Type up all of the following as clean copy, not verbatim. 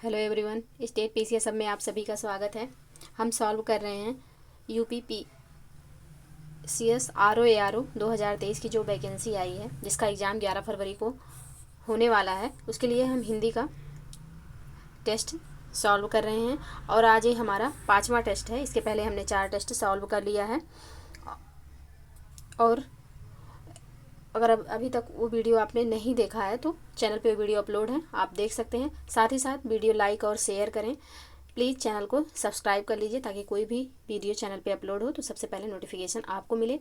Hello everyone, state PCS में आप सभी का स्वागत है। हम सॉल्व कर रहे हैं यूपी पीसीएस आरओ 2023 की जो वैकेंसी आई है, जिसका एग्ज़ाम 11 फरवरी को होने वाला है। उसके लिए हम हिंदी का टेस्ट सॉल्व कर रहे हैं और आज ये हमारा 5वां टेस्ट है। इसके पहले हमने 4 टेस्ट सॉल्व कर लिया है और अगर अभी तक वो वीडियो आपने नहीं देखा है तो चैनल पे वीडियो अपलोड है, आप देख सकते हैं। साथ ही साथ वीडियो लाइक और शेयर करें। प्लीज़ चैनल को सब्सक्राइब कर लीजिए ताकि कोई भी वीडियो चैनल पे अपलोड हो तो सबसे पहले नोटिफिकेशन आपको मिले।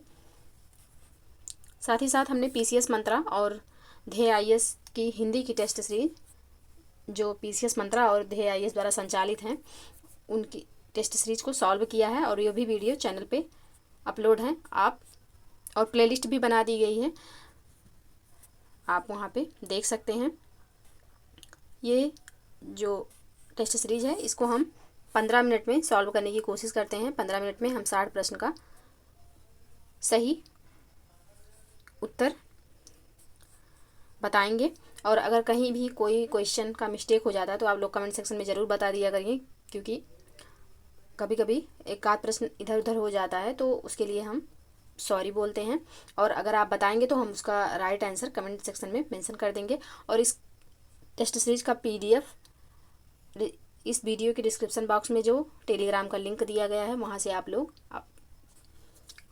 साथ ही साथ हमने पीसीएस मंत्रा और ध्येय आईएएस की हिंदी की टेस्ट सीरीज जो पीसीएस मंत्रा और ध्येय आईएएस द्वारा संचालित हैं उनकी टेस्ट सीरीज को सॉल्व किया है और ये भी वीडियो चैनल पे अपलोड है। आप और प्लेलिस्ट भी बना दी गई है, आप वहाँ पे देख सकते हैं। ये जो टेस्ट सीरीज है इसको हम 15 मिनट में सॉल्व करने की कोशिश करते हैं। 15 मिनट में हम 60 प्रश्न का सही उत्तर बताएंगे और अगर कहीं भी कोई क्वेश्चन का मिस्टेक हो जाता है तो आप लोग कमेंट सेक्शन में ज़रूर बता दिया करिए, क्योंकि कभी कभी एक आध प्रश्न इधर उधर हो जाता है तो उसके लिए हम सॉरी बोलते हैं। और अगर आप बताएंगे तो हम उसका राइट आंसर कमेंट सेक्शन में मेंशन कर देंगे। और इस टेस्ट सीरीज का पीडीएफ इस वीडियो के डिस्क्रिप्शन बॉक्स में जो टेलीग्राम का लिंक दिया गया है वहाँ से आप लोग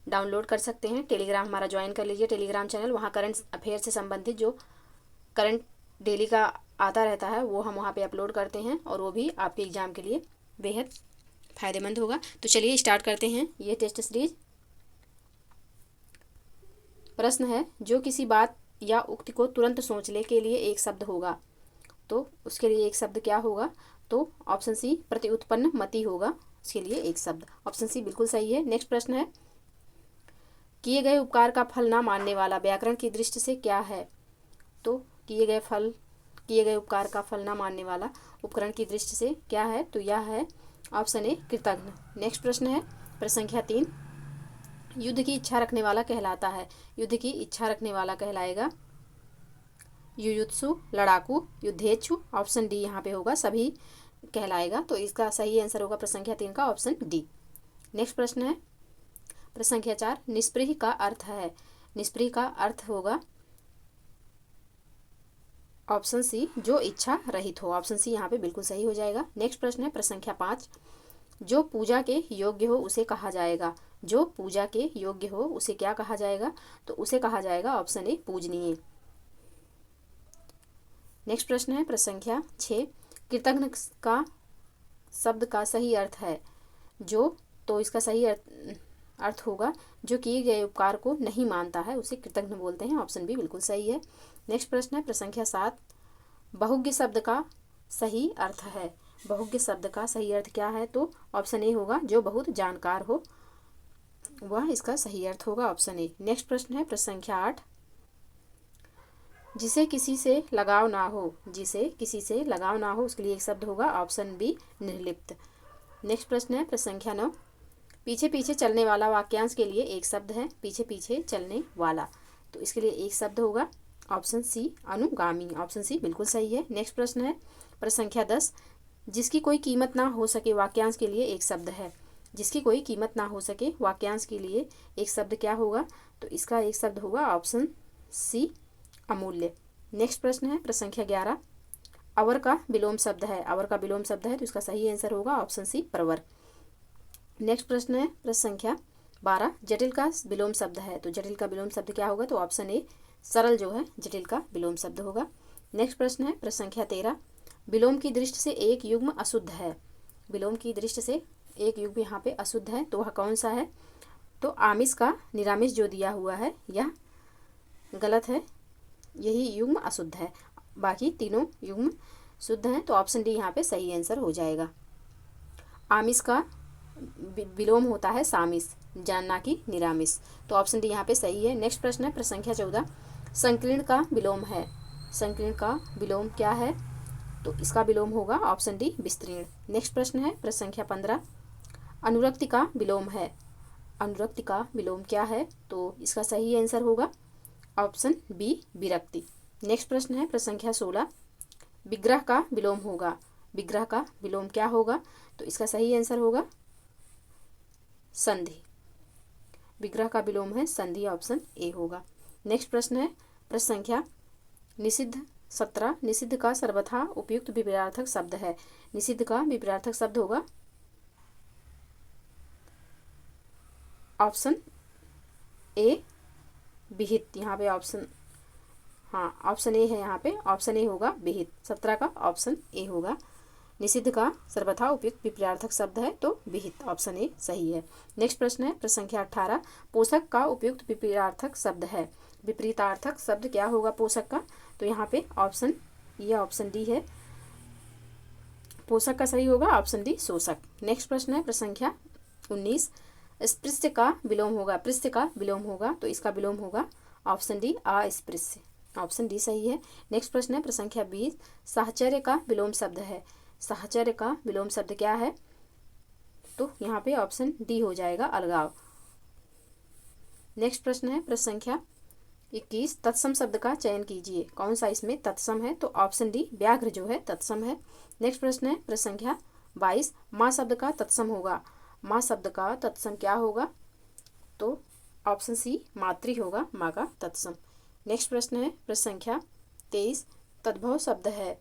डाउनलोड कर सकते हैं। टेलीग्राम हमारा ज्वाइन कर लीजिए, टेलीग्राम चैनल। वहाँ करंट अफेयर से संबंधित जो करंट डेली का आता रहता है वो हम वहाँ पे अपलोड करते हैं और वो भी आपके एग्ज़ाम के लिए बेहद फ़ायदेमंद होगा। तो चलिए स्टार्ट करते हैं ये टेस्ट सीरीज। प्रश्न है, जो किसी बात या उक्ति को तुरंत सोचने के लिए एक शब्द होगा तो उसके लिए एक शब्द क्या होगा? तो ऑप्शन सी प्रत्युत्पन्न मति होगा, उसके लिए एक शब्द। ऑप्शन सी बिल्कुल सही है। नेक्स्ट प्रश्न है, किए गए उपकार का फल ना मानने वाला व्याकरण की दृष्टि से क्या है? तो किए गए उपकार का फल ना मानने वाला उपकरण की दृष्टि से क्या है? तो यह है ऑप्शन ए कृतघ्न। नेक्स्ट प्रश्न है प्रश्न संख्या 3, युद्ध की इच्छा रखने वाला कहलाता है। युद्ध की इच्छा रखने वाला कहलाएगा युयुत्सु, लड़ाकू, युद्धेच्छु। ऑप्शन डी यहाँ पे होगा, सभी कहलाएगा। तो इसका सही आंसर होगा प्रश्न संख्या 3 का ऑप्शन डी। नेक्स्ट प्रश्न है प्रश्न संख्या 4, निष्पृह का अर्थ है। निष्पृह का अर्थ होगा ऑप्शन सी जो इच्छा रहित हो। ऑप्शन सी यहाँ पे बिल्कुल सही हो जाएगा। नेक्स्ट प्रश्न है प्रश्न संख्या 5, जो पूजा के योग्य हो उसे कहा जाएगा। जो पूजा के योग्य हो उसे क्या कहा जाएगा? तो उसे कहा जाएगा ऑप्शन ए पूजनीय। नेक्स्ट प्रश्न है प्रश्न संख्या 6, कृतघ्न का शब्द का सही अर्थ है जो, तो इसका सही अर्थ होगा जो किए गए उपकार को नहीं मानता है उसे कृतघ्न बोलते हैं। ऑप्शन बी बिल्कुल सही है। नेक्स्ट प्रश्न है प्रश्न संख्या 7, बहुज्ञ शब्द का सही अर्थ है। बहुज्ञ शब्द का सही अर्थ क्या है? तो ऑप्शन ए होगा जो बहुत जानकार हो, वह इसका सही अर्थ होगा, ऑप्शन ए। नेक्स्ट प्रश्न है प्रश्न संख्या 8, जिसे किसी से लगाव ना हो। जिसे किसी से लगाव ना हो उसके लिए एक शब्द होगा, ऑप्शन बी निर्लिप्त। नेक्स्ट प्रश्न है प्रश्न संख्या 9, पीछे पीछे चलने वाला वाक्यांश के लिए एक शब्द है। पीछे पीछे चलने वाला, तो इसके लिए एक शब्द होगा, ऑप्शन सी अनुगामी। ऑप्शन सी बिल्कुल सही है। नेक्स्ट प्रश्न है प्रश्न संख्या 10, जिसकी कोई कीमत ना हो सके वाक्यांश के लिए एक शब्द है। जिसकी कोई कीमत ना हो सके वाक्यांश के लिए एक शब्द क्या होगा? तो इसका एक शब्द होगा ऑप्शन सी अमूल्य। नेक्स्ट प्रश्न है प्रश्न संख्या 11, अवर का विलोम शब्द है। अवर का विलोम शब्द है तो इसका सही आंसर होगा ऑप्शन सी प्रवर। नेक्स्ट प्रश्न है प्रश्न संख्या 12, जटिल का विलोम शब्द है। तो जटिल का विलोम शब्द क्या होगा? तो ऑप्शन ए सरल जो है जटिल का विलोम शब्द होगा। नेक्स्ट प्रश्न है प्रश्न संख्या 13, विलोम की दृष्टि से एक युग्म अशुद्ध है। विलोम की दृष्टि से एक युग्म यहाँ पे अशुद्ध है, तो वह कौन सा है? तो आमिष का निरामिष जो दिया हुआ है यह गलत है, यही युग्म अशुद्ध है, बाकी तीनों युग्म शुद्ध हैं। तो ऑप्शन डी यहाँ पे सही आंसर हो जाएगा। आमिष का विलोम होता है सामिष, जानना की निरामिष, तो ऑप्शन डी यहाँ पे सही है। नेक्स्ट प्रश्न है प्रश्न संख्या 14, संकीर्ण का विलोम है। संकीर्ण का विलोम क्या है? तो इसका विलोम होगा ऑप्शन डी विस्तीर्ण। नेक्स्ट प्रश्न है प्रश्न संख्या 15, अनुरक्ति का विलोम है। अनुरक्ति का विलोम क्या है? तो इसका सही आंसर होगा ऑप्शन बी विरक्ति। नेक्स्ट प्रश्न है प्रश्न संख्या 16, विग्रह का विलोम होगा। विग्रह का विलोम क्या होगा? तो इसका सही आंसर होगा संधि। विग्रह का विलोम है संधि, ऑप्शन ए होगा। नेक्स्ट प्रश्न है प्रश्न संख्या निषिद्ध 17। निषिद्ध का सर्वथा उपयुक्त विपरीतार्थक शब्द है। निषिद्ध का विपरीतार्थक शब्द होगा ऑप्शन ए विहित। यहाँ पे ऑप्शन ऑप्शन ए है, यहाँ पे ऑप्शन ए होगा विहित। 17 का ऑप्शन ए होगा। निषिद्ध का सर्वथा उपयुक्त विपरीतार्थक शब्द है तो विहित, ऑप्शन ए सही है। नेक्स्ट प्रश्न है प्रश्न संख्या 18। पोषक का उपयुक्त विपरीतार्थक शब्द है। विपरीतार्थक शब्द क्या होगा पोषक का? तो यहाँ पे ऑप्शन डी है। पोषक का सही होगा ऑप्शन डी शोषक। नेक्स्ट प्रश्न है प्रश्न संख्या 19। स्पृश्य का विलोम होगा, पृष्ठ का विलोम होगा, तो इसका विलोम होगा ऑप्शन डी अस्पृश्य, ऑप्शन डी सही है। नेक्स्ट प्रश्न है प्रश्न संख्या 20। साहचर्य का विलोम शब्द है। साहचर्य का विलोम शब्द क्या है? तो यहाँ पे ऑप्शन डी हो जाएगा अलगाव। नेक्स्ट प्रश्न है प्रश्न संख्या 21। तत्सम शब्द का चयन कीजिए। कौन सा इसमें तत्सम है? तो ऑप्शन डी व्याघ्र जो है तत्सम है। नेक्स्ट प्रश्न है प्रश्न संख्या 22। माँ शब्द का तत्सम होगा। माँ शब्द का तत्सम क्या होगा? तो ऑप्शन सी मातृ होगा, माँ का तत्सम। नेक्स्ट प्रश्न है प्रश्न संख्या 23। तद्भव शब्द है।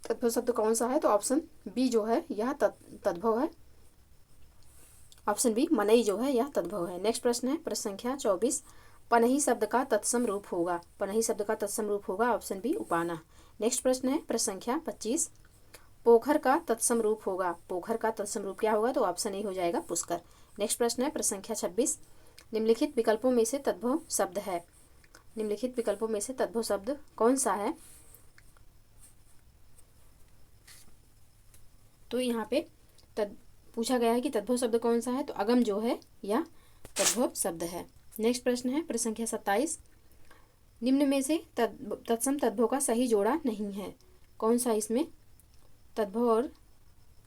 तद्भव शब्द कौन सा है? तो ऑप्शन बी जो है यह तद्भव है, ऑप्शन बी मनई जो है यह तद्भव है। नेक्स्ट प्रश्न है प्रश्न संख्या 24। पनही शब्द का तत्सम रूप होगा। पनही शब्द का तत्सम रूप होगा ऑप्शन बी उपाना। नेक्स्ट प्रश्न है प्रश्न संख्या 25। पोखर का तत्सम रूप होगा। पोखर का तत्सम रूप क्या होगा? तो ऑप्शन ए हो जाएगा पुष्कर। नेक्स्ट प्रश्न है प्रश्न संख्या 26। निम्नलिखित विकल्पों में से तद्भव शब्द है। निम्नलिखित विकल्पों में से तद्भव शब्द कौन सा है? तो यहाँ पे पूछा गया है कि तद्भव शब्द कौन सा है, तो अगम जो है यह तद्भव शब्द है। नेक्स्ट प्रश्न है प्रश्न संख्या 27। निम्न में से तत्सम तद्भव का सही जोड़ा नहीं है। कौन सा इसमें तद्भव और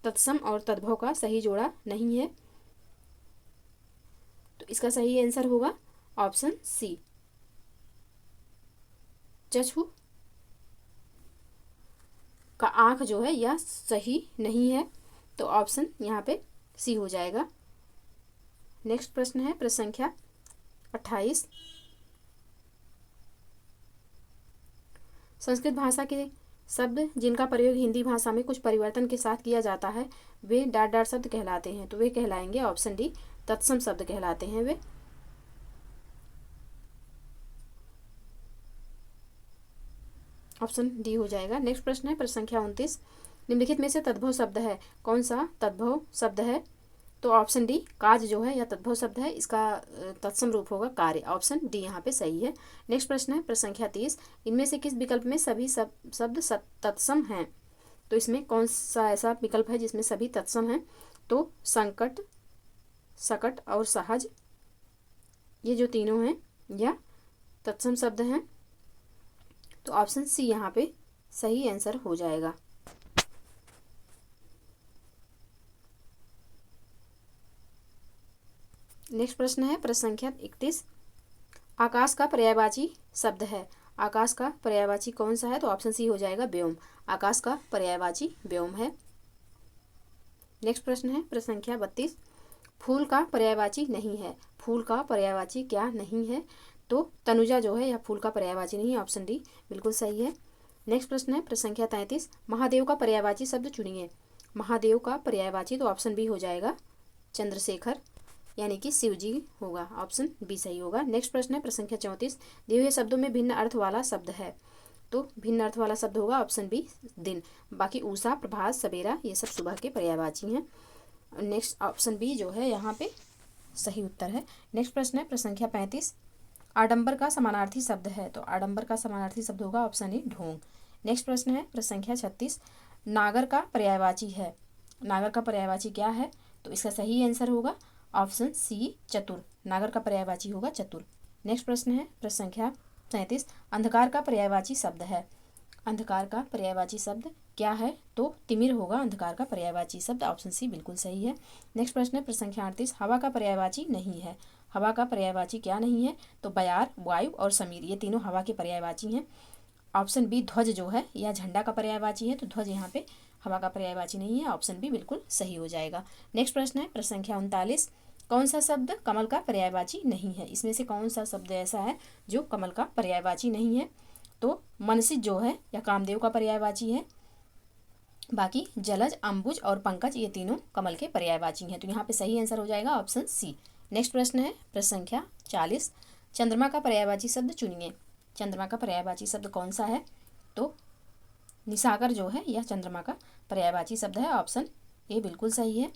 तत्सम और तद्भव का सही जोड़ा नहीं है? तो इसका सही आंसर होगा ऑप्शन सी चक्षु का आँख जो है यह सही नहीं है, तो ऑप्शन यहाँ पे सी हो जाएगा। नेक्स्ट प्रश्न है प्रश्न संख्या 28। संस्कृत भाषा के शब्द जिनका प्रयोग हिंदी भाषा में कुछ परिवर्तन के साथ किया जाता है वे डाट डाट शब्द कहलाते हैं। तो वे कहलाएंगे ऑप्शन डी तत्सम शब्द कहलाते हैं वे। ऑप्शन डी हो जाएगा। नेक्स्ट प्रश्न है प्रश्न संख्या 29। निम्नलिखित में से तद्भव शब्द है। कौन सा तद्भव शब्द है? तो ऑप्शन डी काज जो है यह तद्भव शब्द है, इसका तत्सम रूप होगा कार्य, ऑप्शन डी यहाँ पे सही है। नेक्स्ट प्रश्न है प्रश्न संख्या 30। इनमें से किस विकल्प में सभी शब्द तत्सम हैं? तो इसमें कौन सा ऐसा विकल्प है जिसमें सभी तत्सम हैं? तो संकट, सकट और सहज, ये जो तीनों हैं यह तत्सम शब्द हैं, तो ऑप्शन सी यहाँ पे सही आंसर हो जाएगा। नेक्स्ट प्रश्न है प्रश्न संख्या 31। आकाश का पर्यायवाची शब्द है। आकाश का पर्यायवाची कौन सा है? तो ऑप्शन सी हो जाएगा व्योम। आकाश का पर्यायवाची व्योम है। नेक्स्ट प्रश्न है प्रश्न संख्या 32। फूल का पर्यायवाची नहीं है। फूल का पर्यायवाची क्या नहीं है? तो तनुजा जो है यह फूल का पर्यायवाची नहीं है, ऑप्शन डी बिल्कुल सही है। नेक्स्ट प्रश्न है प्रश्न संख्या 33। महादेव का पर्यायवाची शब्द चुनिए। महादेव का पर्यायवाची तो ऑप्शन बी हो जाएगा चंद्रशेखर, यानी कि शिव जी होगा, ऑप्शन बी सही होगा। नेक्स्ट प्रश्न है प्रश्न संख्या 34। दिए हुए शब्दों में भिन्न अर्थ वाला शब्द है। तो भिन्न अर्थ वाला शब्द होगा ऑप्शन बी दिन। बाकी उषा, प्रभात, सवेरा ये सब सुबह के पर्यायवाची हैं। नेक्स्ट ऑप्शन बी जो है यहाँ पे सही उत्तर है। नेक्स्ट प्रश्न है प्रश्न संख्या 35। आडंबर का समानार्थी शब्द है। तो आडंबर का समानार्थी शब्द होगा ऑप्शन ए ढोंग। नेक्स्ट प्रश्न है प्रश्न संख्या 36। नागर का पर्यायवाची है। नागर का पर्यायवाची क्या है? तो इसका सही आंसर होगा ऑप्शन सी चतुर। नागर का पर्यायवाची होगा चतुर। नेक्स्ट प्रश्न है प्रश्न संख्या 37। अंधकार का पर्यायवाची शब्द है। अंधकार का पर्यायवाची शब्द क्या है? तो तिमिर होगा अंधकार का पर्यायवाची शब्द, ऑप्शन सी बिल्कुल सही है। नेक्स्ट प्रश्न है प्रश्न संख्या 38। हवा का पर्यायवाची नहीं है। हवा का पर्यायवाची क्या नहीं है? तो बयार, वायु और समीर ये तीनों हवा के पर्यायवाची हैं। ऑप्शन बी ध्वज जो है यह झंडा का पर्यायवाची है, तो ध्वज यहाँ पे हवा का पर्यायवाची नहीं है। ऑप्शन बी बिल्कुल सही हो जाएगा। नेक्स्ट प्रश्न है प्रश्न संख्या 39, कौन सा शब्द कमल का पर्यायवाची नहीं है? इसमें से कौन सा शब्द ऐसा है जो कमल का पर्यायवाची नहीं है? तो मनसिज जो है या कामदेव का पर्यायवाची है, बाकी जलज, अंबुज और पंकज ये तीनों कमल के पर्यायवाची हैं। तो यहाँ पे सही आंसर हो जाएगा ऑप्शन सी। नेक्स्ट प्रश्न है प्रश्न संख्या 40, चंद्रमा का पर्यायवाची शब्द चुनिए। चंद्रमा का पर्यायवाची शब्द कौन सा है? तो निशाकर जो है यह चंद्रमा का पर्यायवाची शब्द है। ऑप्शन ए बिल्कुल सही है।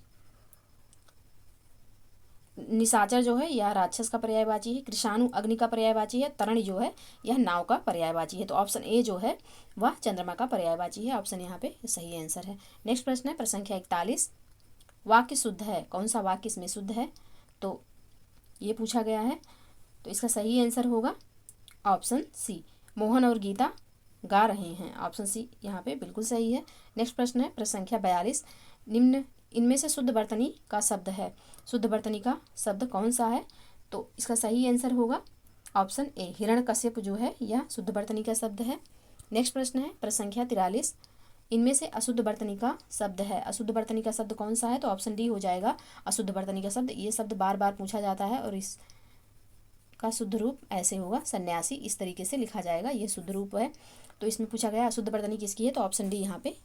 निशाचर जो है यह राक्षस का पर्यायवाची है। कृषाणु अग्नि का पर्यायवाची है। तरण जो है यह नाव का पर्यायवाची है। तो ऑप्शन ए जो है वह चंद्रमा का पर्यायवाची है। ऑप्शन यहाँ पे सही आंसर है। नेक्स्ट प्रश्न है प्रश्न संख्या 41, वाक्य शुद्ध है, कौन सा वाक्य इसमें शुद्ध है? तो ये पूछा गया है, तो इसका सही आंसर होगा ऑप्शन सी, मोहन और गीता गा रहे हैं। ऑप्शन सी यहाँ पे बिल्कुल सही है। नेक्स्ट प्रश्न है प्रश्न संख्या 42, निम्न इनमें से शुद्ध वर्तनी का शब्द है। शुद्ध वर्तनी का शब्द कौन सा है? तो इसका सही आंसर होगा ऑप्शन ए, हिरण्यकश्यप जो है यह शुद्ध वर्तनी का शब्द है। नेक्स्ट प्रश्न है प्रश्न संख्या 43, इनमें से अशुद्ध वर्तनी का शब्द है। अशुद्ध वर्तनी का शब्द कौन सा है? तो ऑप्शन डी हो जाएगा अशुद्ध वर्तनी का शब्द। ये शब्द बार बार पूछा जाता है और इस का शुद्ध रूप ऐसे होगा सन्यासी, इस तरीके से लिखा जाएगा, ये शुद्ध रूप है। तो इसमें पूछा गया अशुद्ध वर्तनी किसकी है? तो ऑप्शन डी यहाँ पे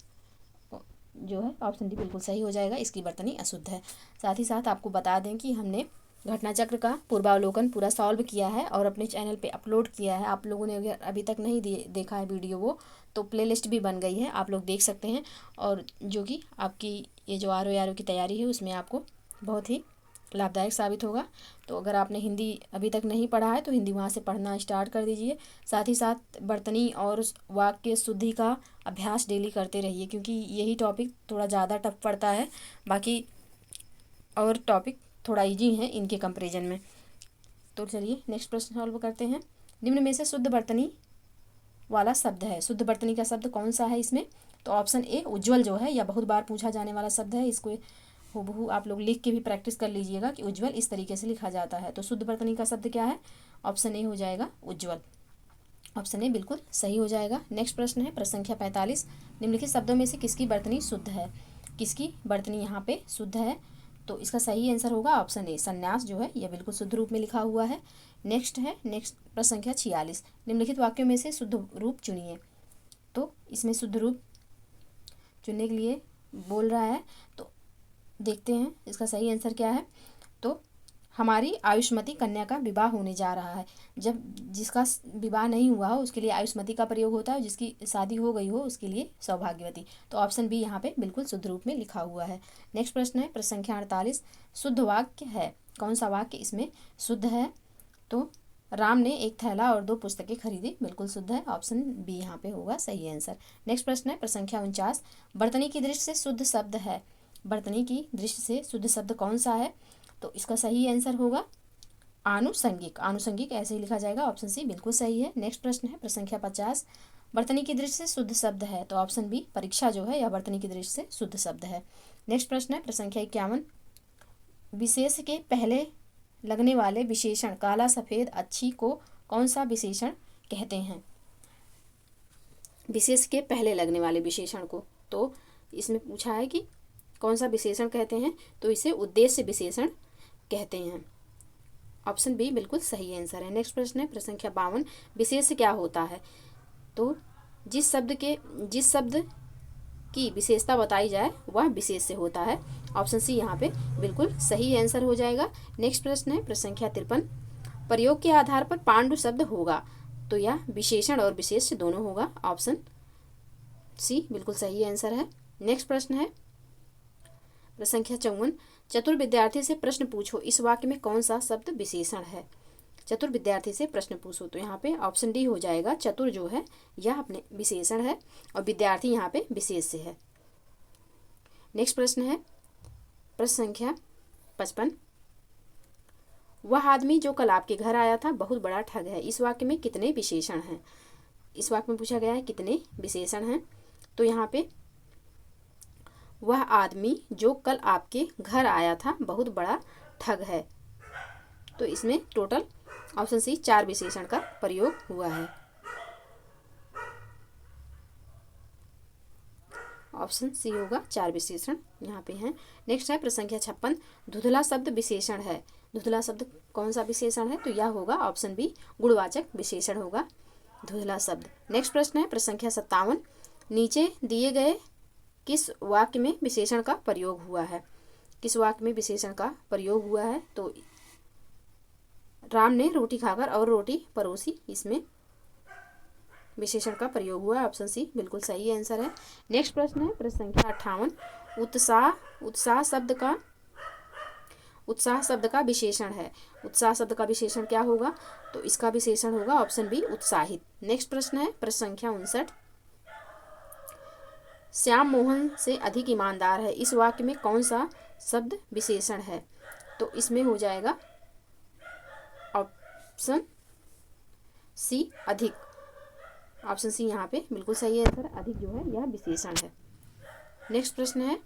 जो है ऑप्शन डी बिल्कुल सही हो जाएगा, इसकी वर्तनी अशुद्ध है। साथ ही साथ आपको बता दें कि हमने घटना चक्र का पूर्वावलोकन पूरा सॉल्व किया है और अपने चैनल पे अपलोड किया है। आप लोगों ने अगर अभी तक नहीं देखा है वीडियो वो, तो प्लेलिस्ट भी बन गई है, आप लोग देख सकते हैं। और जो कि आपकी ये जो RO की तैयारी है उसमें आपको बहुत ही लाभदायक साबित होगा। तो अगर आपने हिंदी अभी तक नहीं पढ़ा है तो हिंदी वहाँ से पढ़ना स्टार्ट कर दीजिए। साथ ही साथ वर्तनी और वाक्य शुद्धि का अभ्यास डेली करते रहिए, क्योंकि यही टॉपिक थोड़ा ज़्यादा टफ पड़ता है, बाकी और टॉपिक थोड़ा इजी है इनके कंपैरिजन में। तो चलिए नेक्स्ट प्रश्न सॉल्व करते हैं। निम्न में से शुद्ध वर्तनी वाला शब्द है। शुद्ध वर्तनी का शब्द कौन सा है इसमें? तो ऑप्शन ए, उज्ज्वल जो है यह बहुत बार पूछा जाने वाला शब्द है। इसको हूबहू आप लोग लिख के भी प्रैक्टिस कर लीजिएगा कि उज्ज्वल इस तरीके से लिखा जाता है। तो शुद्ध वर्तनी का शब्द क्या है? ऑप्शन ए हो जाएगा उज्ज्वल। ऑप्शन ए बिल्कुल सही हो जाएगा। नेक्स्ट प्रश्न है प्रश्न संख्या 45, निम्नलिखित शब्दों में से किसकी वर्तनी शुद्ध है? किसकी वर्तनी यहाँ पे शुद्ध है? तो इसका सही आंसर होगा ऑप्शन ए, संन्यास जो है यह बिल्कुल शुद्ध रूप में लिखा हुआ है। नेक्स्ट प्रश्न संख्या 46, निम्नलिखित वाक्यों में से शुद्ध रूप चुनिए। तो इसमें शुद्ध रूप चुनने के लिए बोल रहा है, तो देखते हैं इसका सही आंसर क्या है। तो हमारी आयुष्मती कन्या का विवाह होने जा रहा है। जब जिसका विवाह नहीं हुआ हो उसके लिए आयुष्मती का प्रयोग होता है, जिसकी शादी हो गई हो उसके लिए सौभाग्यवती। तो ऑप्शन बी यहाँ पे बिल्कुल शुद्ध रूप में लिखा हुआ है। नेक्स्ट प्रश्न है प्रश्न संख्या 48, शुद्ध वाक्य है, कौन सा वाक्य इसमें शुद्ध है? तो राम ने एक थैला और 2 पुस्तकें खरीदी, बिल्कुल शुद्ध है। ऑप्शन बी यहाँ पे होगा सही आंसर। नेक्स्ट प्रश्न है प्रश्न संख्या 49, वर्तनी की दृष्टि से शुद्ध शब्द है। वर्तनी की दृष्टि से शुद्ध शब्द कौन सा है? तो इसका सही आंसर होगा आनुषंगिक। आनुषंगिक ऐसे ही लिखा जाएगा, ऑप्शन सी बिल्कुल सही है। नेक्स्ट प्रश्न है प्रश्न संख्या 50, वर्तनी की दृष्टि से शुद्ध शब्द है। तो ऑप्शन बी परीक्षा जो है यह वर्तनी की दृष्टि से शुद्ध शब्द है। नेक्स्ट प्रश्न है प्रश्न संख्या 51, विशेष के पहले लगने वाले विशेषण काला, सफ़ेद, अच्छी को कौन सा विशेषण कहते हैं? विशेष के पहले लगने वाले विशेषण को, तो इसमें पूछा है कि कौन सा विशेषण कहते हैं? तो इसे उद्देश्य विशेषण कहते हैं। ऑप्शन बी बिल्कुल सही आंसर है। नेक्स्ट प्रश्न है प्रश्न संख्या 52, विशेष क्या होता है? तो जिस शब्द की विशेषता बताई जाए वह विशेष से होता है। ऑप्शन सी यहाँ पे बिल्कुल सही आंसर हो जाएगा। नेक्स्ट प्रश्न है प्रश्न संख्या 53, प्रयोग के आधार पर पांडु शब्द होगा। तो यह विशेषण और विशेष्य दोनों होगा। ऑप्शन सी बिल्कुल सही आंसर है। नेक्स्ट प्रश्न है प्रश्न संख्या 54, चतुर विद्यार्थी से प्रश्न पूछो, इस वाक्य में कौन सा शब्द विशेषण है? चतुर विद्यार्थी से प्रश्न पूछो, तो यहाँ पे ऑप्शन डी हो जाएगा। चतुर जो है यह अपने विशेषण है और विद्यार्थी यहाँ पे विशेष से है। नेक्स्ट प्रश्न है प्रश्न संख्या 55, वह आदमी जो कल आपके घर आया था बहुत बड़ा ठग है। इस वाक्य में कितने विशेषण हैं? इस वाक्य में पूछा गया है कितने विशेषण हैं। तो यहाँ पे वह आदमी जो कल आपके घर आया था बहुत बड़ा ठग है, तो इसमें टोटल ऑप्शन सी 4 विशेषण का प्रयोग हुआ है। ऑप्शन सी होगा 4 विशेषण यहाँ पे हैं। नेक्स्ट है प्रश्न संख्या 56, धुंधला शब्द विशेषण है। धुंधला शब्द कौन सा विशेषण है? तो यह होगा ऑप्शन बी गुणवाचक विशेषण होगा धुंधला शब्द। नेक्स्ट प्रश्न है प्रश्न संख्या 57, नीचे दिए गए किस वाक्य में विशेषण का प्रयोग हुआ है? किस वाक्य में विशेषण का प्रयोग हुआ है? तो राम ने रोटी खाकर और रोटी परोसी, इसमें विशेषण का प्रयोग हुआ है। ऑप्शन सी बिल्कुल सही आंसर है। नेक्स्ट प्रश्न है प्रश्न संख्या 58, उत्साह शब्द का विशेषण है। उत्साह शब्द का विशेषण क्या होगा? तो इसका विशेषण होगा ऑप्शन बी उत्साहित। नेक्स्ट प्रश्न है प्रश्न संख्या 59, श्याम मोहन से अधिक ईमानदार है। इस वाक्य में कौन सा शब्द विशेषण है? तो इसमें हो जाएगा ऑप्शन सी अधिक। ऑप्शन सी यहाँ पे बिल्कुल सही आंसर, अधिक जो है यह विशेषण है। नेक्स्ट प्रश्न है,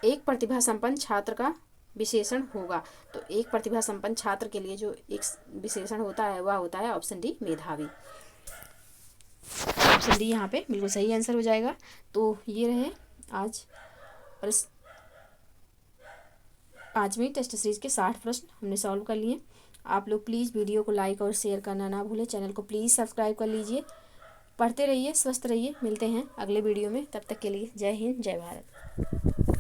एक प्रतिभा संपन्न छात्र का विशेषण होगा। तो एक प्रतिभा संपन्न छात्र के लिए जो एक विशेषण होता है वह होता है ऑप्शन डी मेधावी। ऑप्शन डी यहाँ पे बिल्कुल सही आंसर हो जाएगा। तो ये रहे आज 5वीं टेस्ट सीरीज के 60 प्रश्न हमने सॉल्व कर लिए। आप लोग प्लीज़ वीडियो को लाइक और शेयर करना ना भूलें, चैनल को प्लीज़ सब्सक्राइब कर लीजिए। पढ़ते रहिए, स्वस्थ रहिए। मिलते हैं अगले वीडियो में, तब तक के लिए जय हिंद, जय भारत।